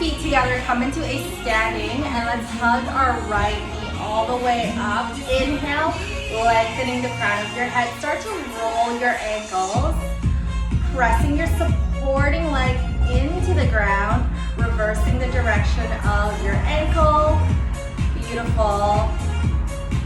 feet together, come into a standing, and let's hug our right knee all the way up. Inhale, lengthening the crown of your head. Start to roll your ankles, pressing your supporting leg into the ground, reversing the direction of your ankle. Beautiful.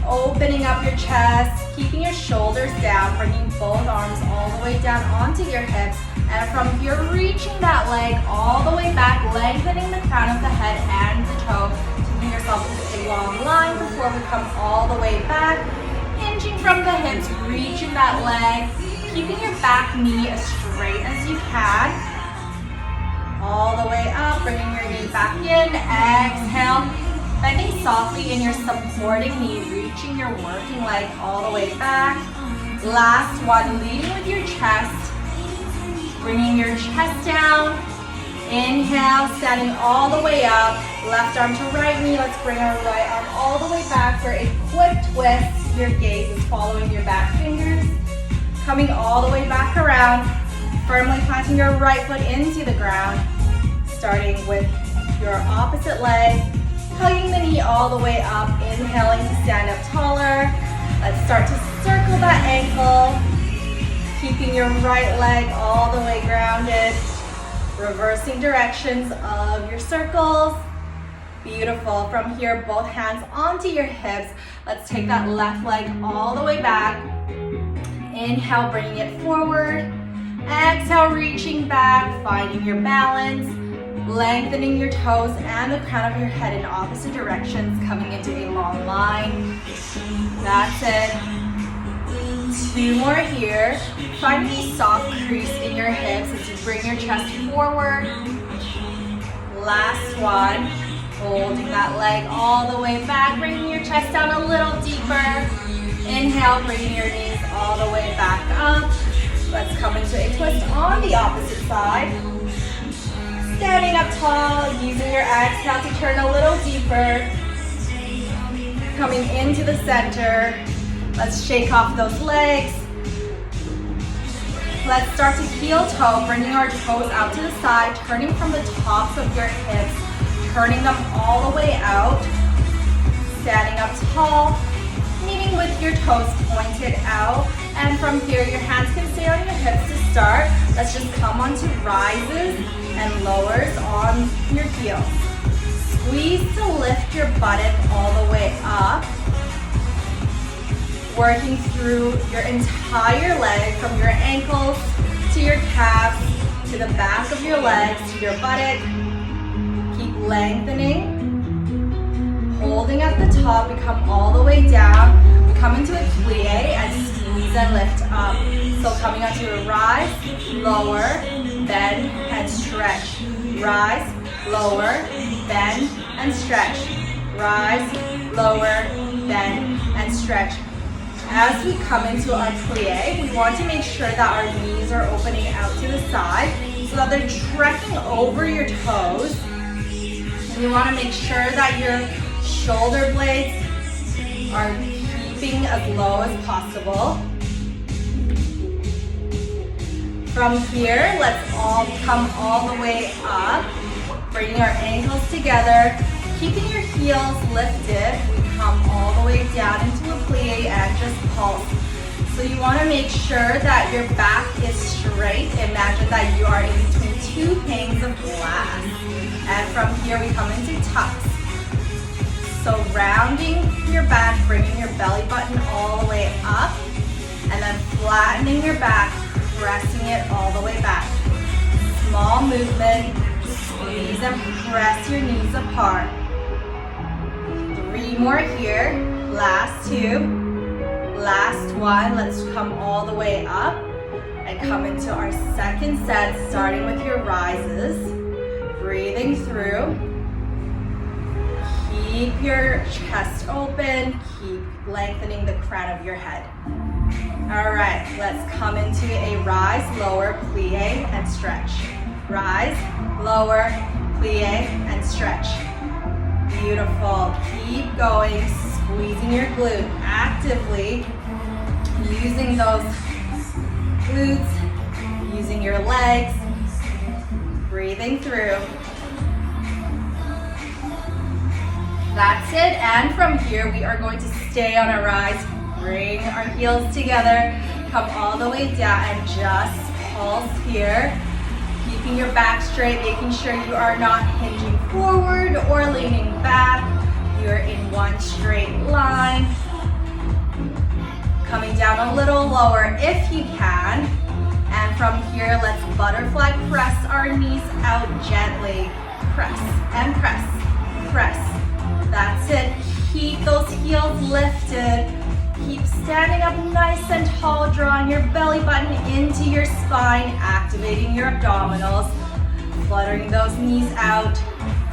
Opening up your chest, keeping your shoulders down, bringing both arms all the way down onto your hips. And from here, reaching that leg all the way back, lengthening the crown of the head and the toe, taking yourself into a long line before we come all the way back. Hinging from the hips, reaching that leg, keeping your back knee as straight as you can. All the way up, bringing your knee back in. Exhale, bending softly in your supporting knee, reaching your working leg all the way back. Last one, leading with your chest. Bringing your chest down. Inhale, standing all the way up. Left arm to right knee. Let's bring our right arm all the way back for a quick twist. Your gaze is following your back fingers. Coming all the way back around. Firmly planting your right foot into the ground. Starting with your opposite leg. Hugging the knee all the way up. Inhaling to stand up taller. Let's start to circle that ankle. Keeping your right leg all the way grounded. Reversing directions of your circles. Beautiful. From here, both hands onto your hips. Let's take that left leg all the way back. Inhale, bringing it forward. Exhale, reaching back, finding your balance. Lengthening your toes and the crown of your head in opposite directions, coming into a long line. That's it. 2 more here. Find a soft crease in your hips as you bring your chest forward. Last one. Holding that leg all the way back, bringing your chest down a little deeper. Inhale, bringing your knees all the way back up. Let's come into a twist on the opposite side. Standing up tall, using your exhale to turn a little deeper. Coming into the center. Let's shake off those legs. Let's start to heel toe, bringing our toes out to the side, turning from the tops of your hips, turning them all the way out. Standing up tall, meeting with your toes pointed out. And from here, your hands can stay on your hips to start. Let's just come onto rises and lowers on your heels. Squeeze to lift your buttock all the way up. Working through your entire leg from your ankles to your calves, to the back of your legs, to your buttock. Keep lengthening. Holding at the top, we come all the way down. We come into a plie and squeeze and lift up. So coming onto a rise, lower, bend, and stretch. Rise, lower, bend, and stretch. Rise, lower, bend, and stretch. As we come into our plie, we want to make sure that our knees are opening out to the side so that they're trekking over your toes. And you want to make sure that your shoulder blades are keeping as low as possible. From here, let's all come all the way up, bringing our ankles together, keeping your heels lifted. We come all the way down into a plie and just pulse. So you want to make sure that your back is straight. Imagine that you are in between 2 panes of glass. And from here, we come into tucks. So rounding your back, bringing your belly button all the way up, and then flattening your back, pressing it all the way back. Small movement, squeeze and press your knees apart. 3 more here, last 2, last one. Let's come all the way up and come into our second set, starting with your rises. Breathing through. Keep your chest open, keep lengthening the crown of your head. All right, let's come into a rise, lower, plie, and stretch. Rise, lower, plie, and stretch. Beautiful. Keep going, squeezing your glute actively, using those glutes, using your legs, breathing through. That's it, and from here we are going to stay on a rise. Bring our heels together, come all the way down and just pulse here. Keeping your back straight, making sure you are not hinging forward or leaning back. You're in one straight line. Coming down a little lower if you can. And from here, let's butterfly press our knees out gently. Press and press, press. That's it. Keep those heels lifted. Keep standing up nice and tall, drawing your belly button into your spine, activating your abdominals, fluttering those knees out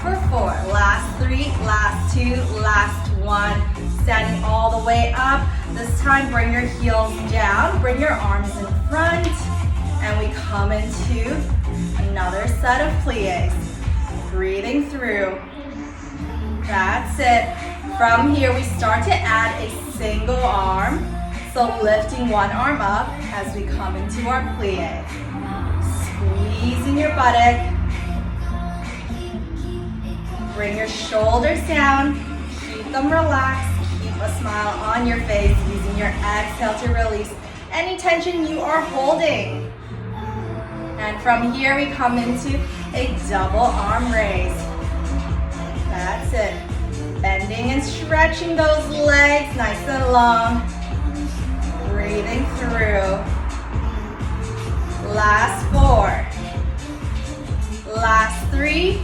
for 4. Last 3, last 2, last 1. Standing all the way up. This time, bring your heels down, bring your arms in front, and we come into another set of pliés. Breathing through. That's it. From here, we start to add a single arm. So lifting one arm up as we come into our plie. Squeezing your buttock. Bring your shoulders down. Keep them relaxed. Keep a smile on your face using your exhale to release any tension you are holding. And from here, we come into a double arm raise. That's it. Bending and stretching those legs nice and long. Breathing through. Last 4. Last 3.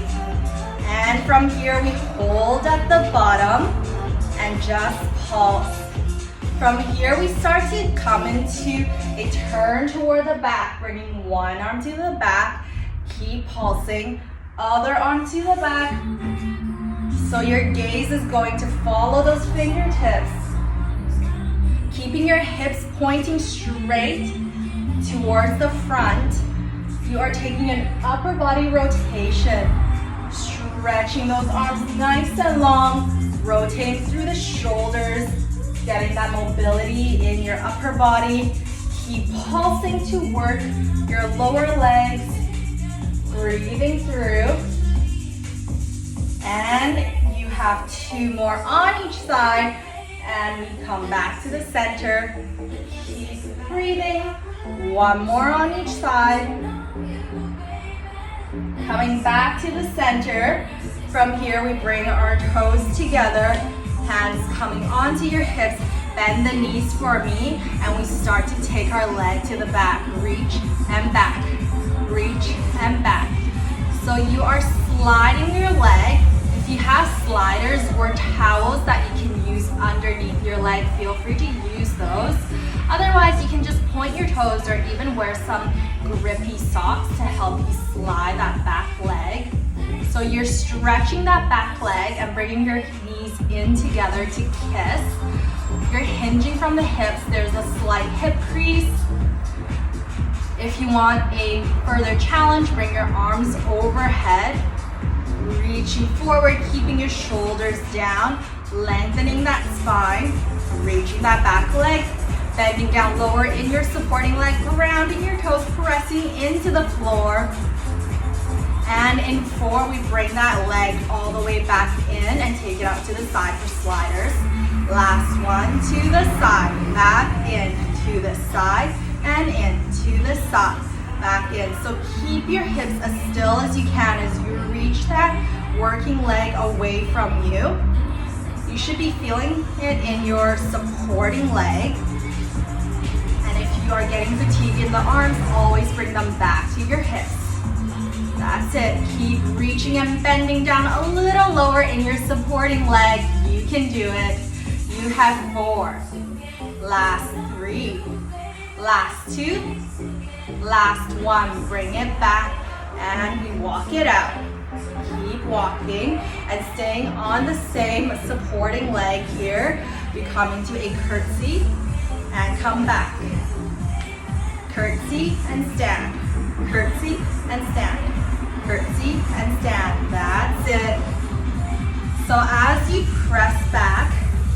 And from here, we hold at the bottom and just pulse. From here, we start to come into a turn toward the back, bringing one arm to the back. Keep pulsing. Other arm to the back. So your gaze is going to follow those fingertips. Keeping your hips pointing straight towards the front. You are taking an upper body rotation. Stretching those arms nice and long. Rotating through the shoulders. Getting that mobility in your upper body. Keep pulsing to work your lower legs. Breathing through. And you have 2 more on each side. And we come back to the center. Keep breathing. 1 more on each side. Coming back to the center. From here, we bring our toes together. Hands coming onto your hips. Bend the knees for me. And we start to take our leg to the back. Reach and back. Reach and back. So you are sliding your leg. If you have sliders or towels that you can use underneath your leg, feel free to use those. Otherwise, you can just point your toes or even wear some grippy socks to help you slide that back leg. So you're stretching that back leg and bringing your knees in together to kiss. You're hinging from the hips. There's a slight hip crease. If you want a further challenge, bring your arms overhead. Reaching forward, keeping your shoulders down, lengthening that spine, reaching that back leg, bending down lower in your supporting leg, grounding your toes, pressing into the floor. And in 4, we bring that leg all the way back in and take it out to the side for sliders. Last one, to the side, back in, to the side, and in, to the side, back in. So keep your hips as still as you can as you reach that working leg away from you. You should be feeling it in your supporting leg. And if you are getting fatigue in the arms, always bring them back to your hips. That's it. Keep reaching and bending down a little lower in your supporting leg. You can do it. You have 4. Last 3. Last 2. Last 1. Bring it back and we walk it out. Keep walking and staying on the same supporting leg here. We come into a curtsy and come back. Curtsy and stand. Curtsy and stand. Curtsy and stand. That's it. So as you press back,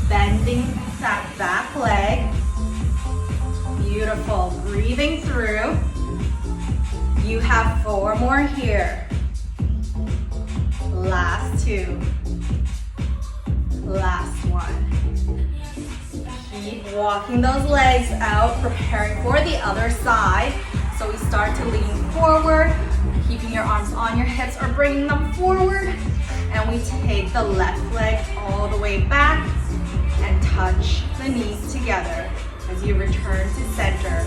bending that back leg. Beautiful. Breathing through. You have 4 more here. Last 2. Last one. Keep walking those legs out, preparing for the other side. So we start to lean forward, keeping your arms on your hips or bringing them forward. And we take the left leg all the way back and touch the knees together as you return to center.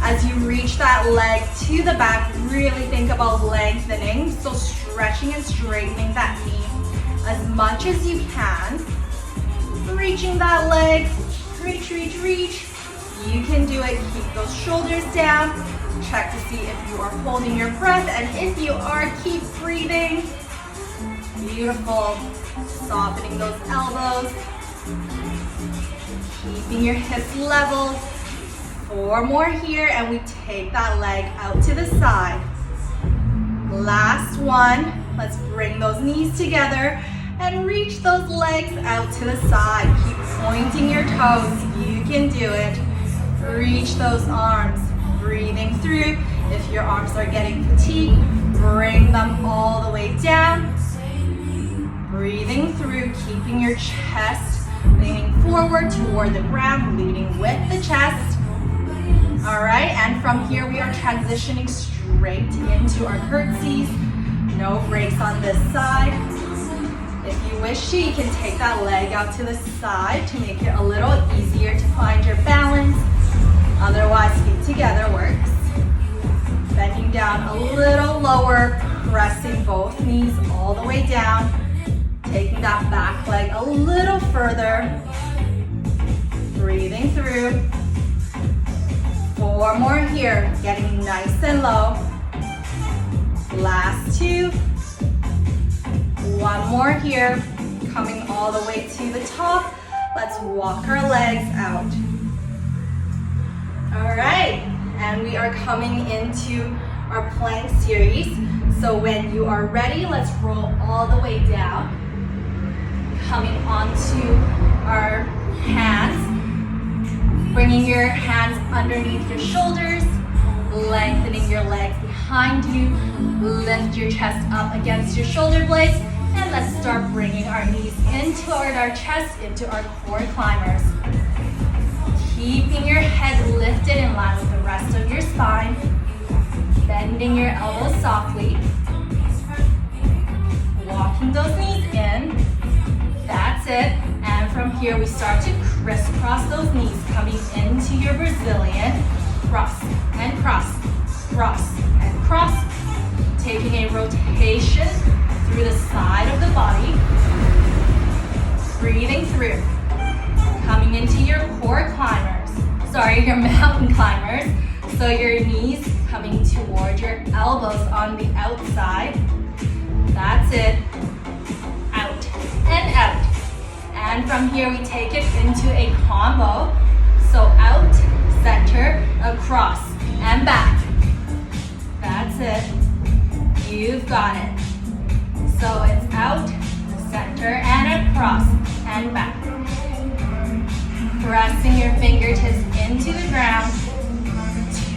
As you reach that leg to the back, really think about lengthening. So stretching and straightening that knee as much as you can. Reaching that leg, reach, reach, reach. You can do it. Keep those shoulders down. Check to see if you are holding your breath, and if you are, keep breathing. Beautiful. Softening those elbows. Keeping your hips level. 4 more here, and we take that leg out to the side. Last one. Let's bring those knees together and reach those legs out to the side. Keep pointing your toes. You can do it. Reach those arms. Breathing through. If your arms are getting fatigued, bring them all the way down. Breathing through, keeping your chest leaning forward toward the ground, leading with the chest. All right, and from here we are transitioning straight into our curtsies. No breaks on this side. If you wish to, you can take that leg out to the side to make it a little easier to find your balance. Otherwise, feet together works. Bending down a little lower, pressing both knees all the way down. Taking that back leg a little further. Breathing through. 4 more here, getting nice and low. Last 2. 1 more here, coming all the way to the top. Let's walk our legs out. All right, and we are coming into our plank series. So when you are ready, let's roll all the way down. Coming onto our hands. Bringing your hands underneath your shoulders, lengthening your legs behind you, lift your chest up against your shoulder blades, and let's start bringing our knees in toward our chest, into our core climbers. Keeping your head lifted in line with the rest of your spine, bending your elbows softly, walking those knees in. That's it. And from here, we start to crisscross those knees, coming into your Brazilian. Cross and cross, cross and cross. Taking a rotation through the side of the body. Breathing through. Coming into your core climbers. Your mountain climbers. So your knees coming toward your elbows on the outside. That's it. Out and out. And from here, we take it into a combo. So out, center, across, and back. That's it. You've got it. So it's out, center, and across, and back. Pressing your fingertips into the ground.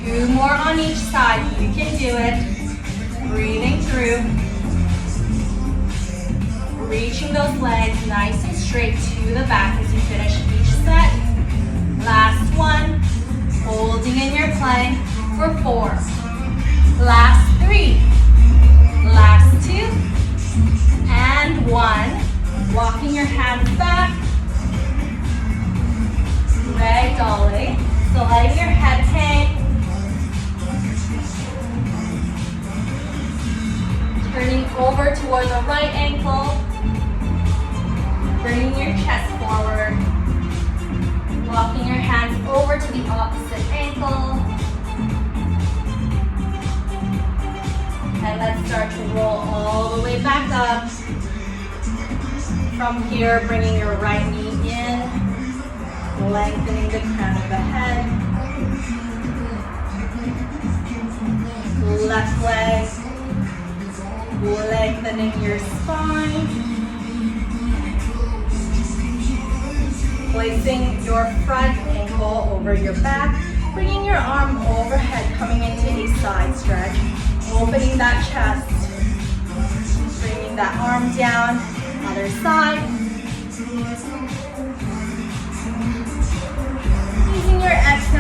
2 more on each side. You can do it. Breathing through. Reaching those legs nice and straight to the back as you finish each set. Last one. Holding in your plank for 4. Last 3. Last 2. And 1. Walking your hands back. Ragdolling. So letting your head hang. Turning over toward the right ankle. Bringing your chest forward. Walking your hands over to the opposite ankle. And let's start to roll all the way back up. From here, bringing your right knee in. Lengthening the crown of the head. Left leg. Lengthening your spine. Placing your front ankle over your back. Bringing your arm overhead, coming into a side stretch. Opening that chest. Bringing that arm down. Other side. Using your exhale